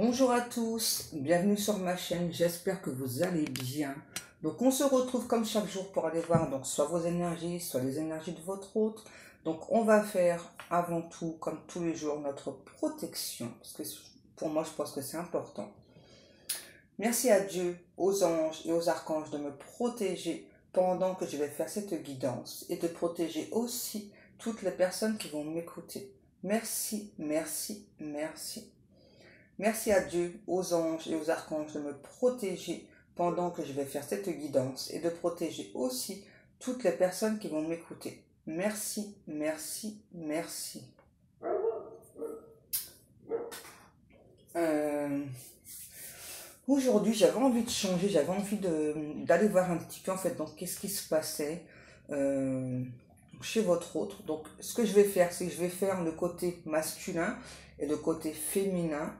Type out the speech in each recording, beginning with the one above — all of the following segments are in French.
Bonjour à tous, bienvenue sur ma chaîne, j'espère que vous allez bien. Donc on se retrouve comme chaque jour pour aller voir donc soit vos énergies, soit les énergies de votre autre. Donc on va faire avant tout, comme tous les jours, notre protection, parce que pour moi je pense que c'est important. Merci à Dieu, aux anges et aux archanges de me protéger pendant que je vais faire cette guidance et de protéger aussi toutes les personnes qui vont m'écouter. Merci, merci, merci. Merci à Dieu, aux anges et aux archanges de me protéger pendant que je vais faire cette guidance et de protéger aussi toutes les personnes qui vont m'écouter. Merci, merci, merci. Aujourd'hui, j'avais envie de changer, j'avais envie d'aller voir un petit peu en fait donc qu'est-ce qui se passait chez votre autre. Donc ce que je vais faire, c'est que je vais faire le côté masculin et le côté féminin.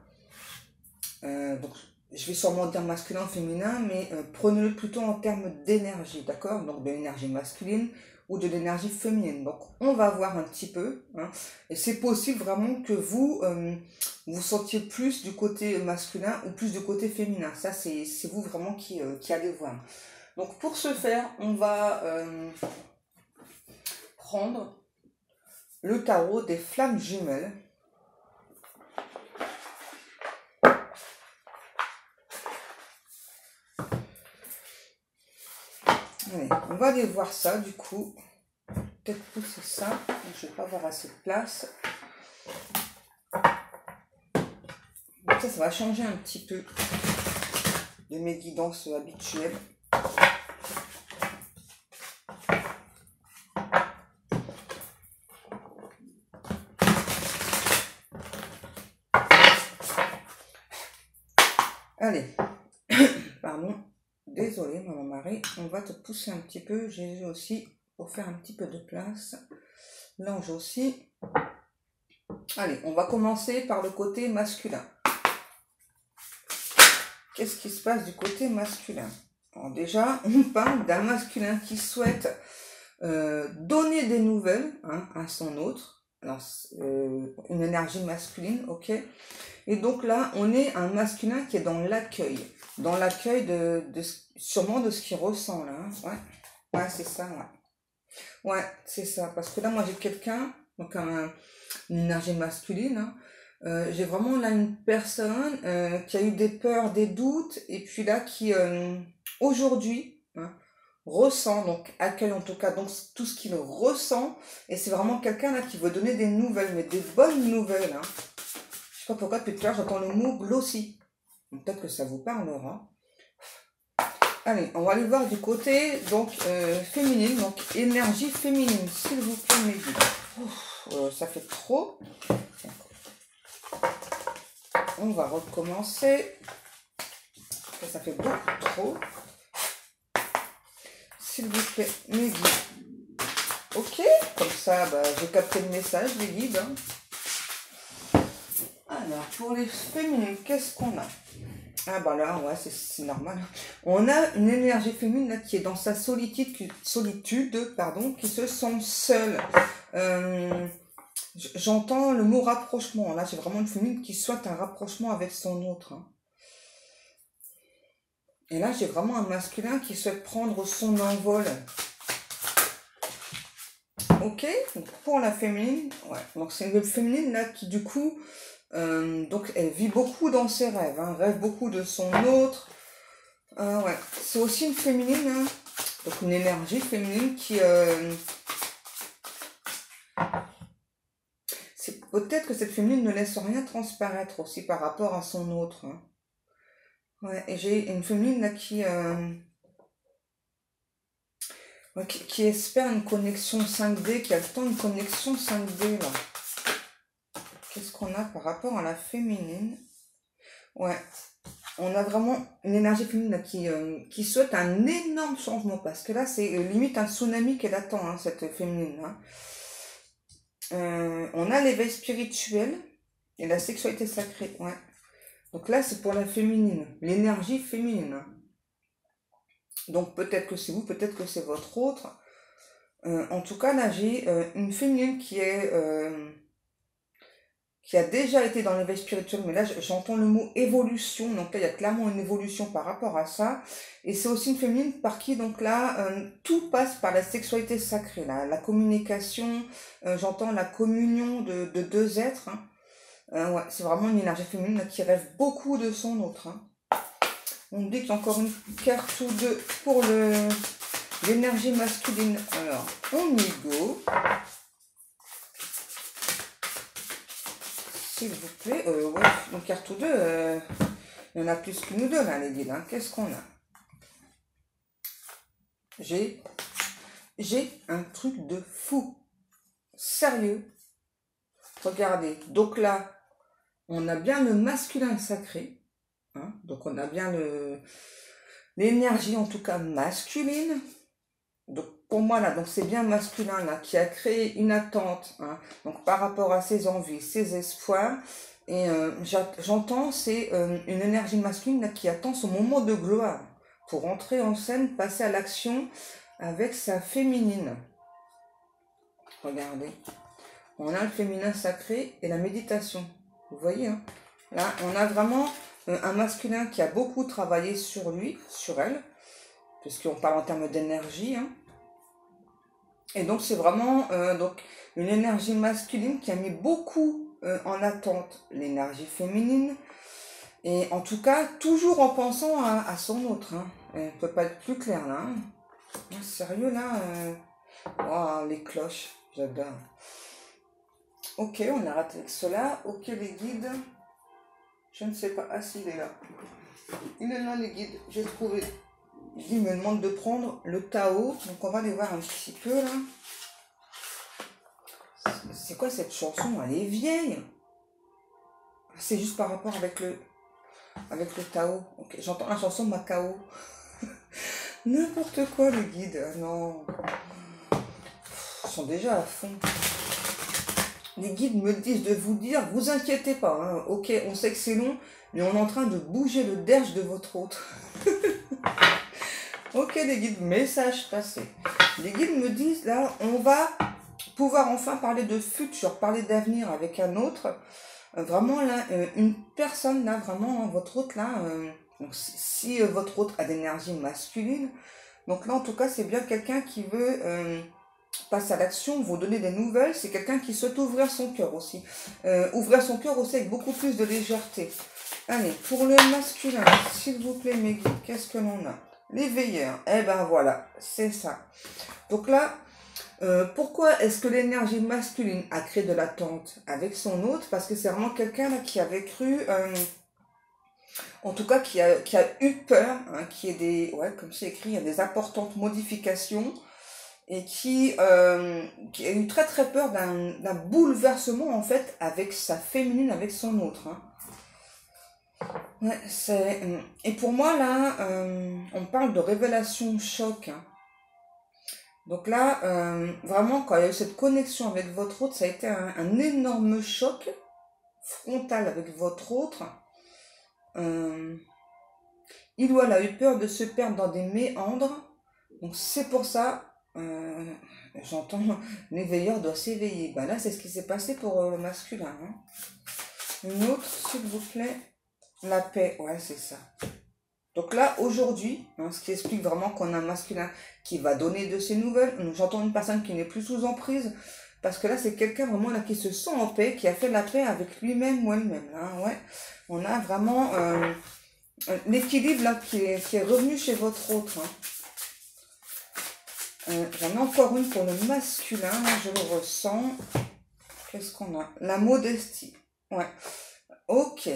Donc, je vais sûrement dire masculin, féminin, mais prenez-le plutôt en termes d'énergie, d'accord? Donc, de l'énergie masculine ou de l'énergie féminine. Donc, on va voir un petit peu, hein, et c'est possible vraiment que vous vous sentiez plus du côté masculin ou plus du côté féminin. Ça, c'est vous vraiment qui allez voir. Donc, pour ce faire, on va prendre le tarot des flammes jumelles. Allez, on va aller voir ça du coup. Peut-être pousser ça. Je ne vais pas avoir assez de place. Donc ça va changer un petit peu de mes guidances habituelles. Allez, pardon. Désolée, maman Marie, on va te pousser un petit peu. Jésus aussi, pour faire un petit peu de place. L'ange aussi. Allez, on va commencer par le côté masculin. Qu'est-ce qui se passe du côté masculin? Alors déjà, on parle d'un masculin qui souhaite donner des nouvelles à son autre. Alors, une énergie masculine, ok. Et donc là, on est un masculin qui est dans l'accueil. Dans l'accueil sûrement de ce qu'il ressent là. Hein. Ouais, c'est ça, ouais. Ouais, c'est ça. Parce que là, moi, j'ai quelqu'un, donc une énergie masculine. J'ai vraiment là une personne qui a eu des peurs, des doutes, et puis là, qui aujourd'hui ressent, donc accueille en tout cas donc tout ce qu'il ressent. Et c'est vraiment quelqu'un là qui veut donner des nouvelles, mais des bonnes nouvelles. Je sais pas pourquoi depuis tout à l'heure j'entends le mot glossy. Peut-être que ça vous parlera. Allez, on va aller voir du côté donc féminine, donc énergie féminine, s'il vous plaît mes guides. Ça fait trop. On va recommencer. Ça fait beaucoup trop. S'il vous plaît mes guides. Ok, comme ça j'ai capté le message les guides. Alors, pour les féminines, qu'est-ce qu'on a? Ah bah là, ouais, c'est normal. On a une énergie féminine là, qui est dans sa solitude, qui se sent seule. J'entends le mot rapprochement. Là, j'ai vraiment une féminine qui souhaite un rapprochement avec son autre. Et là, j'ai vraiment un masculin qui souhaite prendre son envol. Ok, donc pour la féminine, ouais. Donc c'est une féminine là qui du coup... donc elle vit beaucoup dans ses rêves, rêve beaucoup de son autre. Ouais. C'est aussi une féminine, donc une énergie féminine qui... c'est peut-être que cette féminine ne laisse rien transparaître aussi par rapport à son autre. Ouais, et j'ai une féminine là qui espère une connexion 5D, qui attend une connexion 5D là. Qu'est-ce qu'on a par rapport à la féminine? Ouais, on a vraiment une énergie féminine là, qui souhaite un énorme changement, parce que là, c'est limite un tsunami qu'elle attend, cette féminine. On a l'éveil spirituel et la sexualité sacrée, ouais. Donc là, c'est pour la féminine, l'énergie féminine. Donc peut-être que c'est vous, peut-être que c'est votre autre. En tout cas, là, j'ai une féminine qui est... qui a déjà été dans l'éveil spirituel, mais là j'entends le mot évolution, donc là il y a clairement une évolution par rapport à ça, et c'est aussi une féminine par qui donc là tout passe par la sexualité sacrée, là, la communication, j'entends la communion de deux êtres, hein. Ouais, c'est vraiment une énergie féminine là, qui rêve beaucoup de son autre, hein. On me dit qu'il y a encore une carte ou deux pour l'énergie masculine, alors on y go. S'il vous plaît, ouais, une carte ou deux, il y en a plus que nous deux là, les guides, hein. Qu'est-ce qu'on a? J'ai un truc de fou. Sérieux. Regardez, donc là, on a bien le masculin sacré, hein. Donc on a bien l'énergie en tout cas masculine. Donc pour moi là, donc c'est bien masculin là qui a créé une attente, hein, donc par rapport à ses envies, ses espoirs, et j'entends c'est une énergie masculine là, qui attend son moment de gloire pour entrer en scène, passer à l'action avec sa féminine. Regardez, on a le féminin sacré et la méditation. Vous voyez, hein, là on a vraiment un masculin qui a beaucoup travaillé sur lui, sur elle, puisqu'on parle en termes d'énergie, hein. Et donc c'est vraiment donc une énergie masculine qui a mis beaucoup en attente l'énergie féminine. Et en tout cas, toujours en pensant à son autre, hein. On ne peut pas être plus clair là, hein. Sérieux là, wow, les cloches, j'adore. Ok, on arrête avec cela. Ok les guides. Je ne sais pas. Ah si, il est là. Il est là les guides, j'ai trouvé. Il me demande de prendre le Tao, donc on va aller voir un petit peu là. C'est quoi cette chanson? Elle est vieille. C'est juste par rapport avec le Tao. Ok, j'entends la chanson Macao. N'importe quoi les guides. Non. Ils sont déjà à fond. Les guides me disent de vous dire, vous inquiétez pas, hein. Ok, on sait que c'est long, mais on est en train de bouger le derge de votre hôte. Ok les guides, message passé. Les guides me disent là, on va pouvoir enfin parler de futur, parler d'avenir avec un autre. Vraiment là, une personne là, vraiment, votre hôte là, donc si votre hôte a d'énergie masculine, donc là en tout cas c'est bien quelqu'un qui veut passer à l'action, vous donner des nouvelles, c'est quelqu'un qui souhaite ouvrir son cœur aussi. Ouvrir son cœur aussi avec beaucoup plus de légèreté. Allez, pour le masculin, s'il vous plaît mes guides, qu'est-ce que l'on a? Les veilleurs, eh ben voilà, c'est ça. Donc là, pourquoi est-ce que l'énergie masculine a créé de l'attente avec son autre? Parce que c'est vraiment quelqu'un là qui avait cru, en tout cas qui a eu peur, hein, qui est des, ouais, comme c'est écrit, il y a des importantes modifications, et qui a eu très très peur d'un bouleversement en fait avec sa féminine, avec son autre, hein. Ouais, et pour moi là, on parle de révélation choc, hein. Donc là, vraiment, quand il y a eu cette connexion avec votre autre, ça a été un énorme choc frontal avec votre autre. Il ou elle a eu peur de se perdre dans des méandres. Donc c'est pour ça, j'entends, l'éveilleur doit s'éveiller. Ben là, c'est ce qui s'est passé pour le masculin, hein. Une autre, s'il vous plaît. La paix, ouais, c'est ça. Donc là, aujourd'hui, hein, ce qui explique vraiment qu'on a un masculin qui va donner de ses nouvelles. J'entends une personne qui n'est plus sous emprise, parce que là, c'est quelqu'un vraiment là qui se sent en paix, qui a fait la paix avec lui-même ou elle-même. Hein, ouais. On a vraiment l'équilibre là qui est revenu chez votre autre. Hein. J'en ai encore une pour le masculin, là, je le ressens. Qu'est-ce qu'on a? La modestie. Ouais. Ok.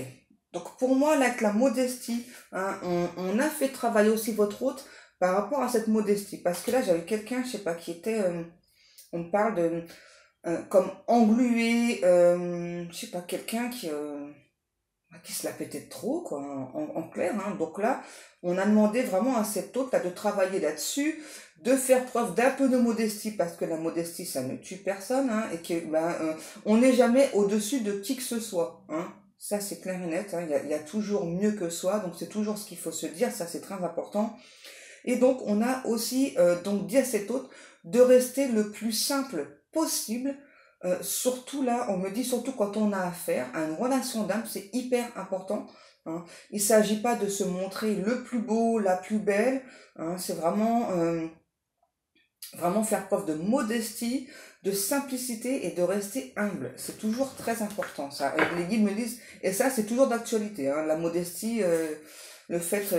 Donc pour moi, là, avec la modestie, hein, on a fait travailler aussi votre hôte par rapport à cette modestie. Parce que là, j'avais quelqu'un, je sais pas, qui était, on parle de, comme englué, je sais pas, quelqu'un qui se la pétait trop, quoi, en clair. Hein. Donc là, on a demandé vraiment à cet hôte là, de travailler là-dessus, de faire preuve d'un peu de modestie, parce que la modestie, ça ne tue personne, hein, et que on n'est jamais au-dessus de qui que ce soit, hein. Ça, c'est clair et net, hein. Il y a toujours mieux que soi, donc c'est toujours ce qu'il faut se dire, ça c'est très important. Et donc, on a aussi donc dit à cet hôte de rester le plus simple possible, Surtout là, on me dit surtout quand on a affaire à une relation d'âme, c'est hyper important. Hein. Il ne s'agit pas de se montrer le plus beau, la plus belle. Hein. C'est vraiment faire preuve de modestie, de simplicité et de rester humble. C'est toujours très important ça. Et les guides me disent, et ça c'est toujours d'actualité, hein, la modestie, le fait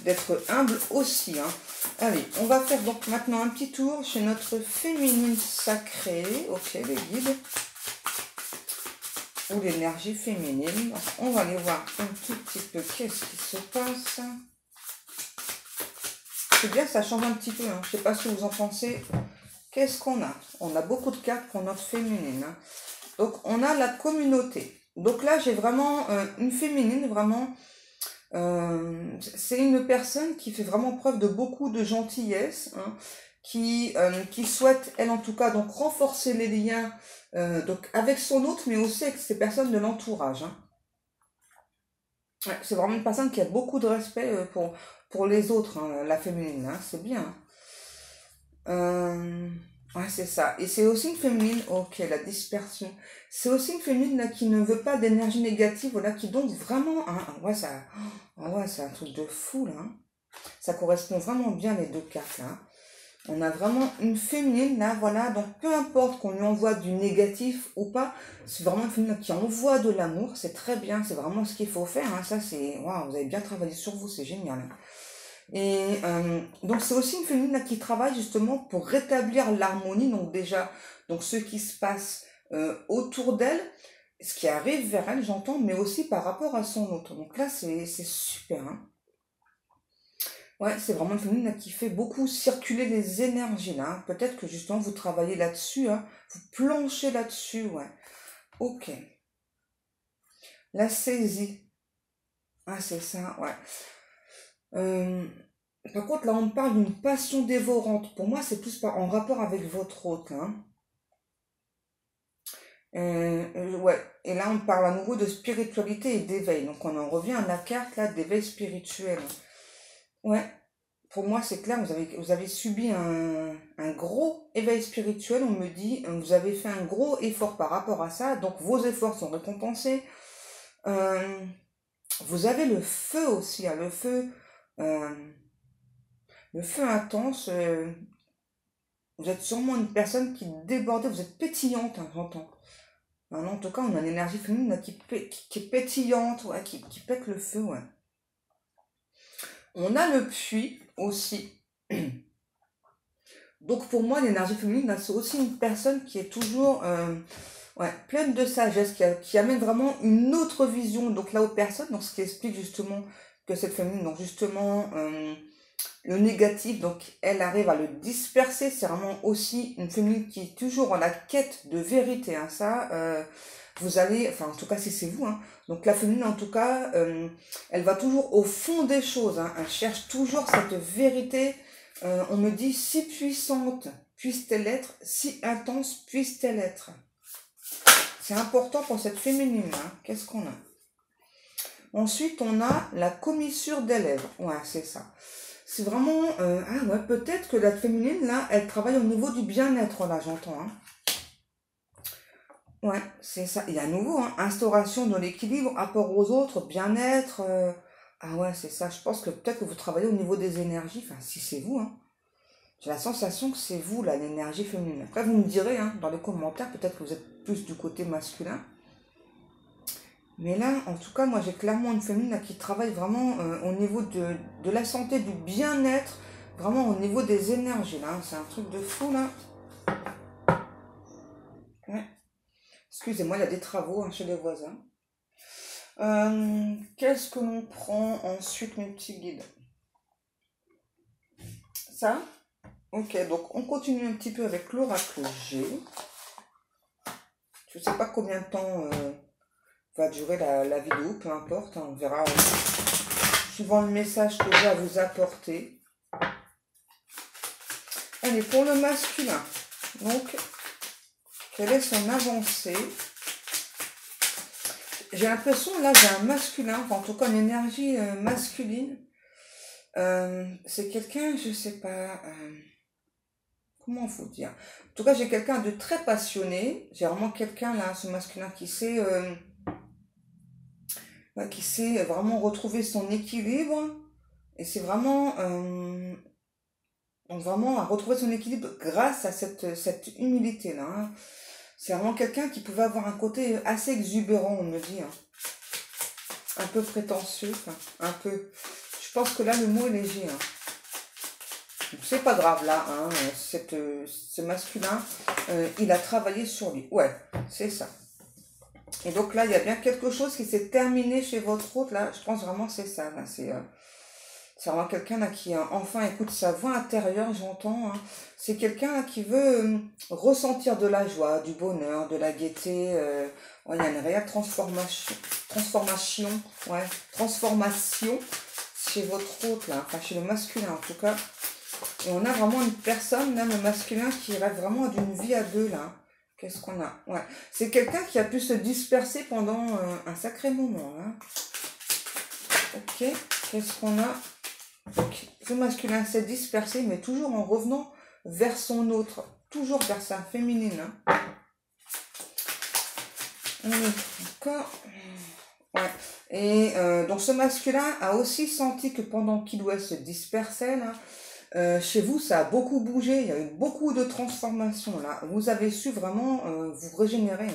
d'être humble aussi. Hein. Allez, on va faire donc maintenant un petit tour chez notre féminine sacrée. Ok, les guides. Ou l'énergie féminine. Donc, on va aller voir un tout petit peu qu'est-ce qui se passe. C'est bien, ça change un petit peu. Hein. Je ne sais pas ce que vous en pensez. Qu'est-ce qu'on a? On a beaucoup de cartes pour notre féminine. Hein. Donc, on a la communauté. Donc là, j'ai vraiment une féminine, vraiment. C'est une personne qui fait vraiment preuve de beaucoup de gentillesse, hein, qui souhaite, elle en tout cas, donc renforcer les liens donc avec son autre, mais aussi avec ces personnes de l'entourage. Hein. Ouais, c'est vraiment une personne qui a beaucoup de respect pour les autres, hein, la féminine, hein, c'est bien. Ouais, c'est ça. Et c'est aussi une féminine, ok, la dispersion. C'est aussi une féminine là, qui ne veut pas d'énergie négative, voilà, qui donc vraiment, hein, ouais, ouais, c'est un truc de fou, là. Hein. Ça correspond vraiment bien les deux cartes, là. On a vraiment une féminine, là, voilà. Donc, peu importe qu'on lui envoie du négatif ou pas, c'est vraiment une féminine qui envoie de l'amour. C'est très bien, c'est vraiment ce qu'il faut faire. Hein. Ça, c'est, waouh, vous avez bien travaillé sur vous, c'est génial. Hein. Et donc c'est aussi une féminine là, qui travaille justement pour rétablir l'harmonie, donc déjà, donc ce qui se passe autour d'elle, ce qui arrive vers elle, j'entends, mais aussi par rapport à son autre. Donc là, c'est super. Hein. Ouais, c'est vraiment une féminine là, qui fait beaucoup circuler les énergies là. Hein. Peut-être que justement vous travaillez là-dessus, hein. Vous planchez là-dessus, ouais. Ok. La saisie. Ah, c'est ça, ouais. Par contre, là, on parle d'une passion dévorante. Pour moi, c'est plus en rapport avec votre hôte. Hein. Ouais. Et là, on parle à nouveau de spiritualité et d'éveil. Donc, on en revient à la carte là d'éveil spirituel. Ouais. Pour moi, c'est clair, vous avez subi un gros éveil spirituel. On me dit, vous avez fait un gros effort par rapport à ça. Donc, vos efforts sont récompensés. Vous avez le feu aussi. Hein, le feu intense. Vous êtes sûrement une personne qui déborde, vous êtes pétillante, hein, j'entends. En tout cas, on a une énergie féminine là, qui est pétillante, ouais, qui pète le feu, ouais. On a le puits aussi. Donc pour moi, l'énergie féminine, là, c'est aussi une personne qui est toujours ouais, pleine de sagesse, qui amène vraiment une autre vision donc là aux personnes, donc ce qui explique justement que cette féminine, donc justement le négatif, donc elle arrive à le disperser. C'est vraiment aussi une féminine qui est toujours en la quête de vérité. Hein. Ça, vous allez, enfin en tout cas si c'est vous, hein. Donc la féminine en tout cas, elle va toujours au fond des choses. Hein. Elle cherche toujours cette vérité. On me dit si puissante puisse-t-elle être, si intense puisse-t-elle être. C'est important pour cette féminine. Hein. Qu'est-ce qu'on a? Ensuite, on a la commissure des lèvres. Ouais, c'est ça. C'est vraiment... ah ouais, peut-être que la féminine, là, elle travaille au niveau du bien-être, là, j'entends. Hein. Ouais, c'est ça. Et à nouveau, hein, instauration de l'équilibre, rapport aux autres, bien-être. Ah ouais, c'est ça. Je pense que peut-être que vous travaillez au niveau des énergies. Enfin, si c'est vous, hein. J'ai la sensation que c'est vous, là, l'énergie féminine. Après, vous me direz, hein, dans les commentaires, peut-être que vous êtes plus du côté masculin. Mais là, en tout cas, moi, j'ai clairement une féminine là, qui travaille vraiment au niveau de la santé, du bien-être, vraiment au niveau des énergies, là. Hein. C'est un truc de fou, là. Ouais. Excusez-moi, il y a des travaux hein, chez les voisins. Qu'est-ce que l'on prend ensuite, mes petits guides? Ça? Ok, donc on continue un petit peu avec l'oracle G. Je ne sais pas combien de temps va durer la vidéo, peu importe, hein, on verra suivant le message que j'ai à vous apporter. Allez, pour le masculin, donc, quelle est son avancée? J'ai l'impression, là, j'ai un masculin, enfin, en tout cas une énergie masculine. C'est quelqu'un, je sais pas, comment vous dire? En tout cas, j'ai quelqu'un de très passionné. J'ai vraiment quelqu'un là, ce masculin qui sait vraiment retrouver son équilibre. Et c'est vraiment, vraiment à retrouver son équilibre grâce à cette humilité-là. Hein. C'est vraiment quelqu'un qui pouvait avoir un côté assez exubérant, on me dit. Hein. Un peu prétentieux, enfin, un peu. Je pense que là, le mot est léger. Hein. C'est pas grave là, hein, ce masculin, il a travaillé sur lui. Ouais, c'est ça. Et donc là, il y a bien quelque chose qui s'est terminé chez votre autre. Là, je pense vraiment que c'est ça. Là, c'est vraiment quelqu'un là qui enfin écoute sa voix intérieure, j'entends. Hein. C'est quelqu'un là, qui veut ressentir de la joie, du bonheur, de la gaieté. Ouais, il y a une réelle transformation chez votre autre là, enfin chez le masculin en tout cas. Et on a vraiment une personne, là, le masculin, qui rêve vraiment d'une vie à deux, là. Qu'est-ce qu'on a? Ouais. C'est quelqu'un qui a pu se disperser pendant un sacré moment, là. Ok. Qu'est-ce qu'on a? Donc, ce masculin s'est dispersé, mais toujours en revenant vers son autre. Toujours vers sa féminine. Hein. Encore. Ouais. Et donc, ce masculin a aussi senti que pendant qu'il ou elle se dispersait, là, chez vous, ça a beaucoup bougé, il y a eu beaucoup de transformations là. Vous avez su vraiment vous régénérer.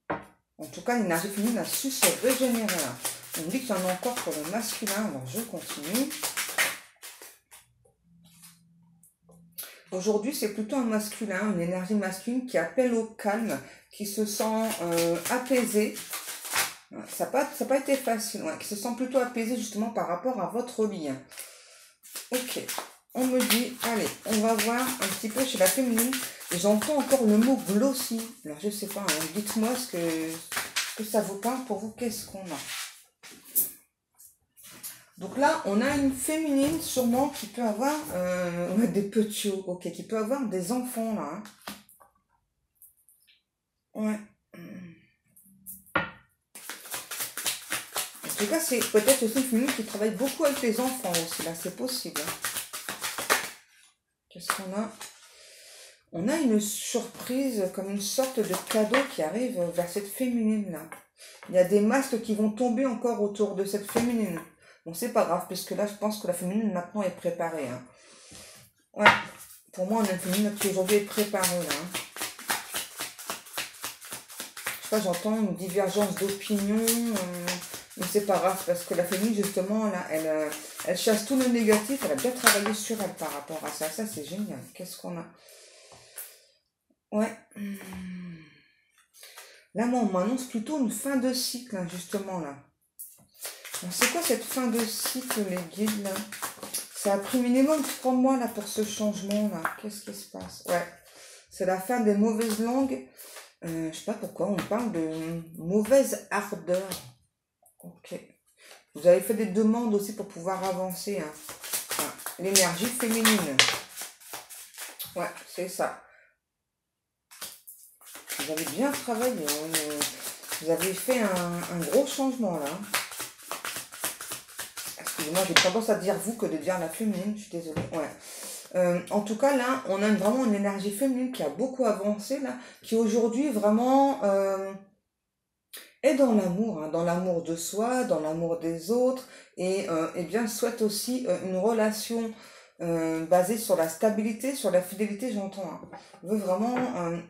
Hein. En tout cas, l'énergie féminine a su se régénérer là. On dit qu'il y en a encore pour le masculin, alors je continue. Aujourd'hui, c'est plutôt un masculin, une énergie masculine qui appelle au calme, qui se sent apaisé. Ça n'a pas été facile, ouais, qui se sent plutôt apaisé justement par rapport à votre lien. Ok. On me dit, allez, on va voir un petit peu chez la féminine. J'entends encore le mot glossy. Alors, je sais pas, hein, dites-moi ce que ça vous parle pour vous. Qu'est-ce qu'on a? Donc là, on a une féminine sûrement qui peut avoir des petits, ok, qui peut avoir des enfants là. Hein. Ouais. En tout cas, c'est peut-être aussi une féminine qui travaille beaucoup avec les enfants aussi, là, c'est possible. Hein. Qu'est-ce qu'on a? On a une surprise, comme une sorte de cadeau qui arrive vers cette féminine-là. Il y a des masques qui vont tomber encore autour de cette féminine. Bon, c'est pas grave, puisque là, je pense que la féminine, maintenant, est préparée. Hein. Ouais, pour moi, on a une féminine qui aujourd'hui est préparée, là. Hein. Je sais pas, j'entends une divergence d'opinion, mais c'est pas grave, parce que la féminine, justement, là, elle chasse tout le négatif, elle a bien travaillé sur elle par rapport à ça. Ça, c'est génial. Qu'est-ce qu'on a? Ouais. Là, moi, on m'annonce plutôt une fin de cycle, hein, justement, là. C'est quoi cette fin de cycle, les guides, là? Ça a pris minimum 3 mois, là, pour ce changement, là. Qu'est-ce qui se passe? Ouais. C'est la fin des mauvaises langues. Je sais pas pourquoi, on parle de mauvaise ardeur. Ok. Vous avez fait des demandes aussi pour pouvoir avancer, hein. Enfin, l'énergie féminine. Ouais, c'est ça. Vous avez bien travaillé. Hein. Vous avez fait un gros changement, là. Excusez-moi, j'ai tendance à dire vous que de dire la féminine. Je suis désolée. Ouais. En tout cas, là, on a vraiment une énergie féminine qui a beaucoup avancé, là, qui aujourd'hui vraiment est dans l'amour, hein, dans l'amour de soi, dans l'amour des autres, et bien souhaite aussi une relation basée sur la stabilité, sur la fidélité, j'entends. Hein.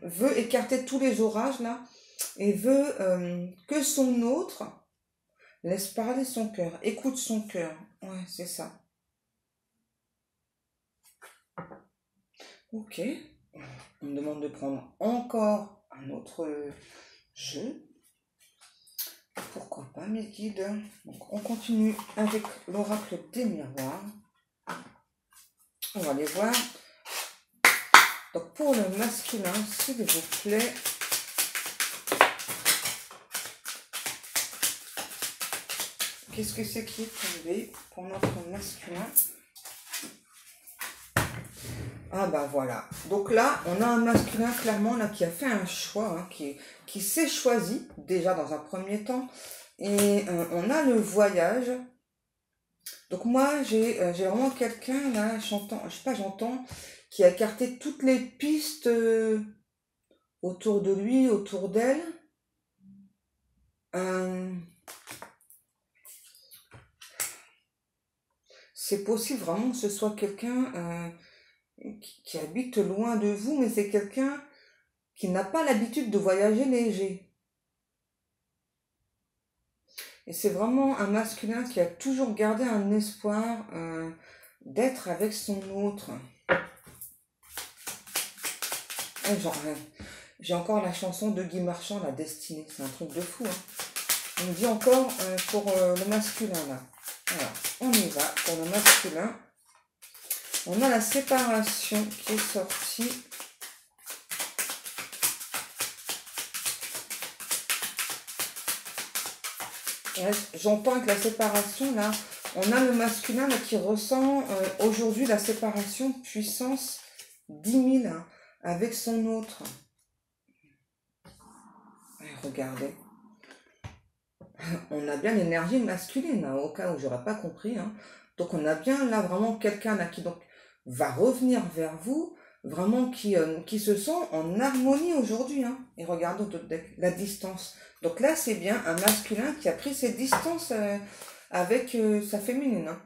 Veut écarter tous les orages, là, et veut que son autre laisse parler son cœur, écoute son cœur. Ouais, c'est ça. Ok. On me demande de prendre encore un autre jeu. Pourquoi pas, mes guides? Donc, on continue avec l'oracle des miroirs. On va les voir. Donc, pour le masculin, s'il vous plaît. Qu'est-ce que c'est qui est tombé pour notre masculin? Ah bah voilà. Donc là, on a un masculin clairement là qui a fait un choix, hein, qui s'est choisi déjà dans un premier temps. Et on a le voyage. Donc moi, j'ai vraiment quelqu'un, là, j'entends, je sais pas, j'entends, qui a écarté toutes les pistes autour de lui, autour d'elle. Euh, c'est possible vraiment que ce soit quelqu'un qui habite loin de vous, mais c'est quelqu'un qui n'a pas l'habitude de voyager léger. Et c'est vraiment un masculin qui a toujours gardé un espoir d'être avec son autre. Ah, j'ai encore la chanson de Guy Marchand, La Destinée. C'est un truc de fou. Hein. On me dit encore pour le masculin là. Alors, on y va pour le masculin. On a la séparation qui est sortie. J'entends que la séparation, là, on a le masculin là, qui ressent aujourd'hui la séparation puissance 10 000 hein, avec son autre. Regardez. On a bien l'énergie masculine, hein, au cas où j'aurais pas compris. Hein. Donc on a bien là vraiment quelqu'un là qui donc va revenir vers vous, vraiment qui se sent en harmonie aujourd'hui. Hein. Et regardons la distance. Donc là c'est bien un masculin qui a pris ses distances avec sa féminine. Hein.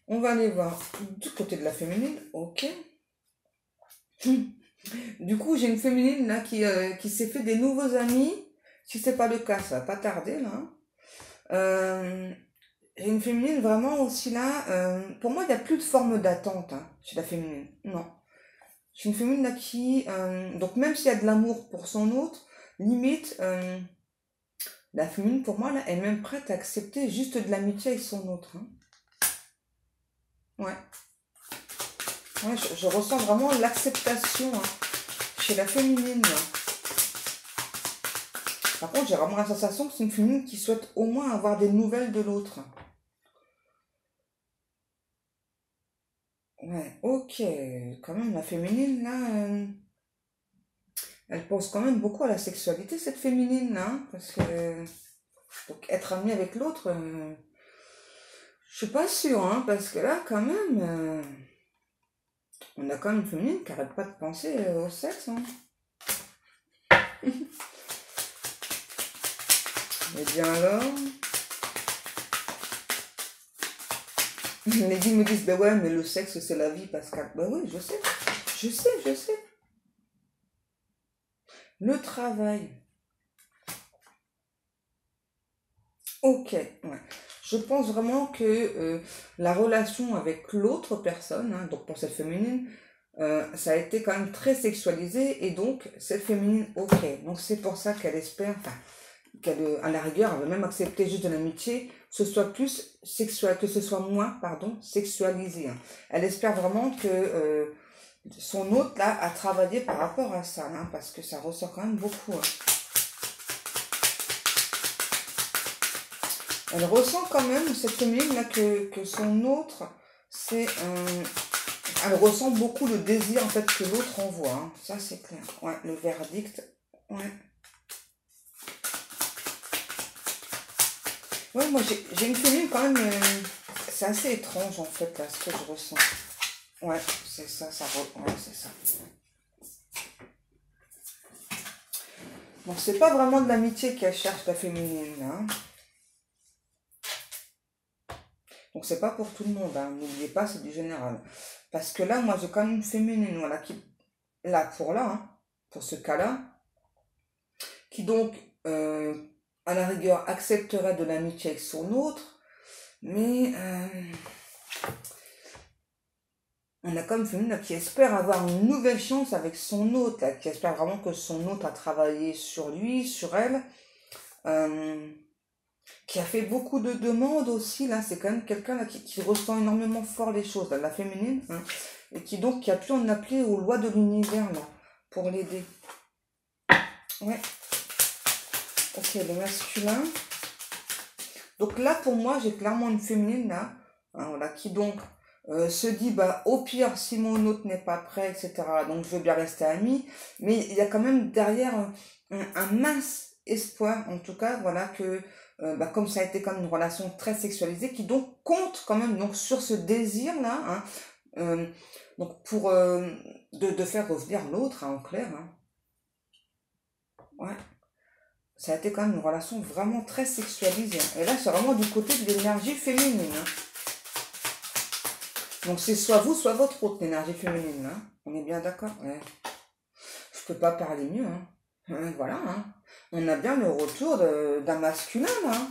On va aller voir du côté de la féminine. Ok. Du coup j'ai une féminine là qui s'est fait des nouveaux amis. Si c'est pas le cas, ça va pas tarder là. J'ai une féminine vraiment aussi là. Pour moi, il n'y a plus de forme d'attente hein, chez la féminine. Non. J'ai une féminine là qui... donc même s'il y a de l'amour pour son autre, limite, la féminine pour moi là, elle est même prête à accepter juste de l'amitié avec son autre. Hein. Ouais. Ouais, je ressens vraiment l'acceptation hein, chez la féminine là. Par contre, j'ai vraiment la sensation que c'est une féminine qui souhaite au moins avoir des nouvelles de l'autre. Ouais, ok. Quand même, la féminine, là, elle pense quand même beaucoup à la sexualité, cette féminine, là. Hein, parce que, donc, être amie avec l'autre, je suis pas sûre, hein, parce que là, quand même, on a quand même une féminine qui arrête pas de penser au sexe. Hein. Eh bien alors, les filles me disent, ben ouais, mais le sexe c'est la vie, Pascal. Ben oui, je sais. Le travail. Ok, ouais. Je pense vraiment que la relation avec l'autre personne, hein, donc pour cette féminine, ça a été quand même très sexualisé et donc cette féminine, ok. Donc c'est pour ça qu'elle espère, enfin, qu'elle, à la rigueur, elle va même accepter juste de l'amitié, que ce soit plus sexuel, que ce soit moins, pardon, sexualisé. Hein. Elle espère vraiment que son hôte, là, a travaillé par rapport à ça, hein, parce que ça ressort quand même beaucoup. Hein. Elle ressent quand même, cette féminine, là, que son autre, c'est elle ressent beaucoup le désir, en fait, que l'autre envoie. Hein. Ça, c'est clair. Ouais, le verdict, ouais. Ouais, moi j'ai une féminine quand même, c'est assez étrange en fait là, ce que je ressens. Ouais, c'est ça, ouais, c'est ça. Donc c'est pas vraiment de l'amitié qu'elle cherche la féminine, hein. Donc c'est pas pour tout le monde, hein. N'oubliez pas, c'est du général. Parce que là, moi j'ai quand même une féminine, voilà, qui, là, hein, pour ce cas-là, qui donc, à la rigueur, accepterait de l'amitié avec son autre, mais on a comme féminine qui espère avoir une nouvelle chance avec son hôte, là, qui espère vraiment que son hôte a travaillé sur lui, sur elle, qui a fait beaucoup de demandes aussi, là, c'est quand même quelqu'un là, qui ressent énormément fort les choses, là, la féminine, hein, et qui a pu en appeler aux lois de l'univers, là, pour l'aider. Ouais. Ok, le masculin. Donc là, pour moi, j'ai clairement une féminine, là, hein, voilà, qui donc se dit, bah, au pire, si mon hôte n'est pas prêt, etc., donc je veux bien rester amie, mais il y a quand même derrière un mince espoir, en tout cas, voilà, que comme ça a été comme une relation très sexualisée, qui donc compte quand même donc sur ce désir-là, hein, donc pour de faire revenir l'autre, hein, en clair. Hein. Ouais. Ça a été quand même une relation vraiment très sexualisée. Hein. Et là, c'est vraiment du côté de l'énergie féminine. Hein. Donc c'est soit vous, soit votre autre énergie féminine. Hein. On est bien d'accord? Ouais. Je peux pas parler mieux. Hein. Voilà. Hein. On a bien le retour d'un masculin. Hein.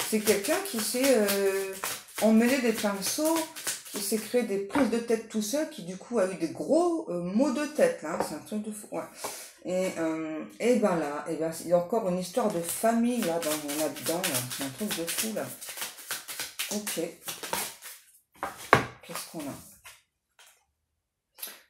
C'est quelqu'un qui s'est emmêlé des pinceaux, qui s'est créé des prises de tête tout seul, qui du coup a eu des gros maux de tête. Là. C'est un truc de fou. Ouais. Et ben là, et ben, il y a encore une histoire de famille là, là-dedans. Là. C'est un truc de fou là. Ok. Qu'est-ce qu'on a?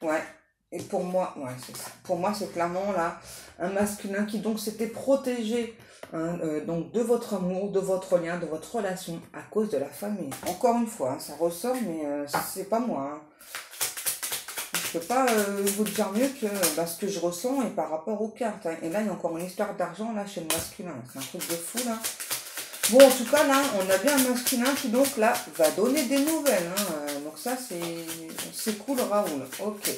Ouais. Et pour moi, ouais, c'est ça. Pour moi, c'est clairement là un masculin qui donc s'était protégé hein, donc de votre amour, de votre lien, de votre relation à cause de la famille. Encore une fois, hein, ça ressort, mais c'est pas moi. Hein. Je peux pas vous dire mieux que ce que je ressens et par rapport aux cartes. Hein. Et là, il y a encore une histoire d'argent là chez le masculin. C'est un truc de fou là. Bon, en tout cas, là, on a bien un masculin qui, donc, là, va donner des nouvelles. Hein. Donc ça, c'est cool, Raoul. Ok.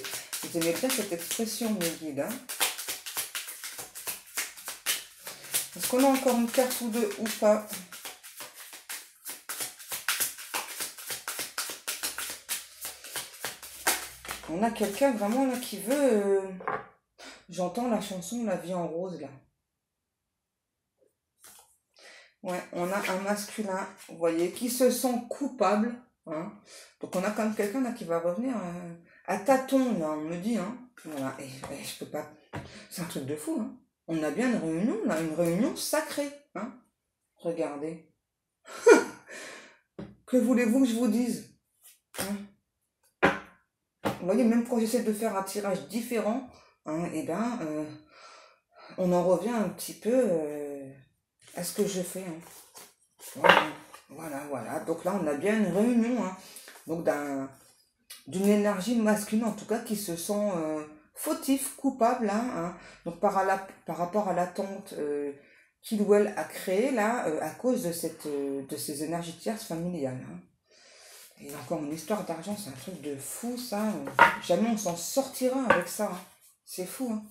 Vous aimez bien cette expression, mes guides. Hein. Est-ce qu'on a encore une carte ou deux ou pas? On a quelqu'un vraiment là qui veut... J'entends la chanson La vie en rose, là. Ouais, on a un masculin, vous voyez, qui se sent coupable. Hein. Donc on a quand même quelqu'un là qui va revenir à tâtons, là, on me dit. Hein. Voilà, et je peux pas... C'est un truc de fou. Hein. On a bien une réunion, là, une réunion sacrée. Hein. Regardez. Que voulez-vous que je vous dise? Hein. Vous voyez, même quand j'essaie de faire un tirage différent, hein, et ben, on en revient un petit peu à ce que je fais. Hein. Voilà. Donc là, on a bien une réunion, hein, donc d'une énergie masculine, en tout cas, qui se sent fautif, coupable, hein, donc par rapport à l'attente qu'il ou elle a créée, là, à cause de ces énergies tierces familiales. Hein. Et encore une histoire d'argent, c'est un truc de fou, ça. Jamais on s'en sortira avec ça. Hein. C'est fou, hein.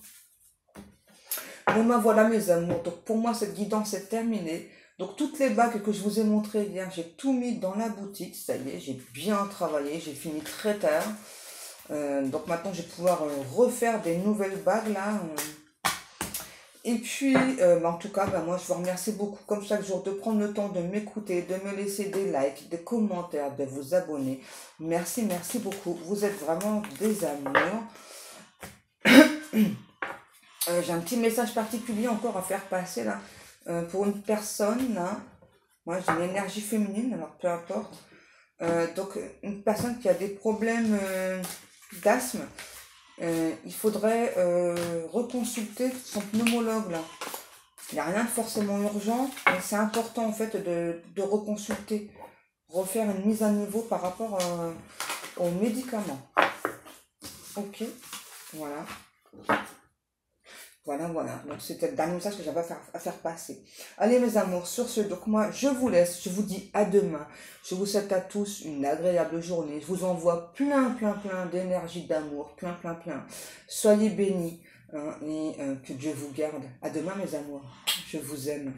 Bon, ben voilà, mes amours. Donc, pour moi, cette guidance est terminée. Donc, toutes les bagues que je vous ai montrées hier, j'ai tout mis dans la boutique. Ça y est, j'ai bien travaillé. J'ai fini très tard. Donc, maintenant, je vais pouvoir refaire des nouvelles bagues, là. Et puis, en tout cas, moi, je vous remercie beaucoup, comme chaque jour, de prendre le temps de m'écouter, de me laisser des likes, des commentaires, de vous abonner. Merci beaucoup. Vous êtes vraiment des amours. J'ai un petit message particulier encore à faire passer, là, pour une personne, là. Moi, j'ai une énergie féminine, alors peu importe. Donc, une personne qui a des problèmes d'asthme. Il faudrait reconsulter son pneumologue là. Il n'y a rien de forcément urgent, mais c'est important en fait de reconsulter, refaire une mise à niveau par rapport aux médicaments. Ok, voilà. Voilà. Donc c'était le dernier message que j'avais à faire passer. Allez mes amours, sur ce, donc moi je vous laisse, je vous dis à demain. Je vous souhaite à tous une agréable journée. Je vous envoie plein d'énergie, d'amour, plein. Soyez bénis hein, et que Dieu vous garde. À demain mes amours, je vous aime.